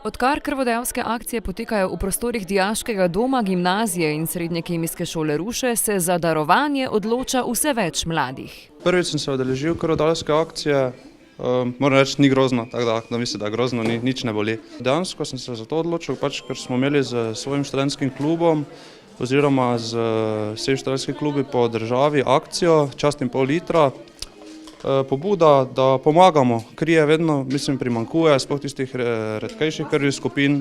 Odkar krvodajalske akcije potekajo v prostorih dijaškega doma, gimnazije in srednje kemijske šole Ruše, se za darovanje odloča vse več mladih. Prvič sem se udeležil krvodajalske akcije, moram reči, ni grozno, tako da mislim, da je grozno, nič ne boli. Dejansko sem se za to odločil, ker smo imeli z svojim študentskim klubom oziroma z vsemi študentskimi klubi po državi akcijo Čast in pol litra. Pobuda, da pomagamo, krije vedno, mislim, primanjkuje, sploh tistih redkejših krvnih skupin,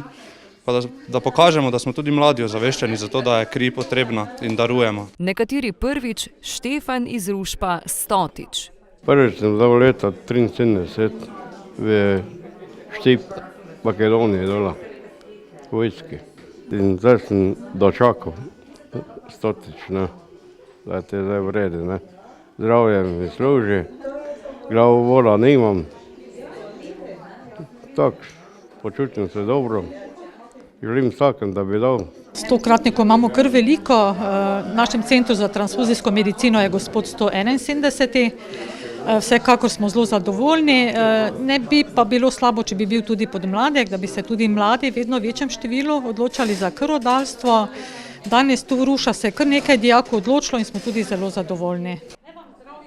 pa da pokažemo, da smo tudi mladi ozaveščeni za to, da je kri potrebna in darujemo. Nekateri prvič, Štefan iz Ruš pa stotič. Prvič sem dal leta 73 v Štip Makedoniji dola, vojski. In zdaj sem dočakal stotič, da te zdaj vredi, ne. Zdravje mi služi, glavobola nimam, tako, počutim se dobro, želim vsakem, da bi dal. 100-kratnikov imamo kar veliko, v našem centru za transfuzijsko medicino je gospod 171. Vsekakor smo zelo zadovoljni, ne bi pa bilo slabo, če bi bil tudi podmladek, da bi se tudi mladi vedno v večjem številu odločali za krvodajalstvo. Danes tu v Rušah se je kar nekaj dijakov odločilo in smo tudi zelo zadovoljni.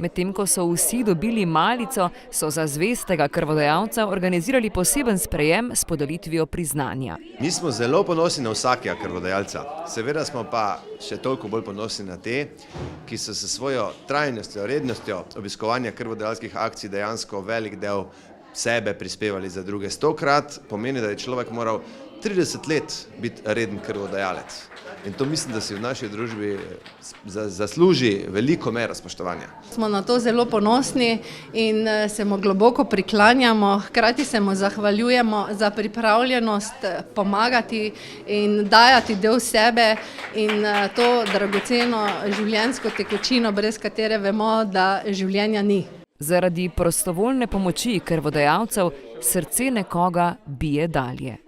Medtem ko so vsi dobili malico, so za zvestega krvodajalca organizirali poseben sprejem s podelitvijo priznanja. Mi smo zelo ponosni na vsakega krvodajalca, seveda smo pa še toliko bolj ponosni na te, ki so se svojo trajnostjo, rednostjo obiskovanja krvodajalskih akcij dejansko velik del sebe prispevali za druge. 100-krat pomeni, da je človek moral 30 let biti reden krvodajalec. In to mislim, da si v naši družbi zasluži veliko mero spoštovanja. Smo na to zelo ponosni in se mu globoko priklanjamo, hkrati se mu zahvaljujemo za pripravljenost pomagati in dajati del sebe in to dragoceno življenjsko tekočino, brez katere vemo, da življenja ni. Zaradi prostovoljne pomoči krvodajalcev srce nekoga bije dalje.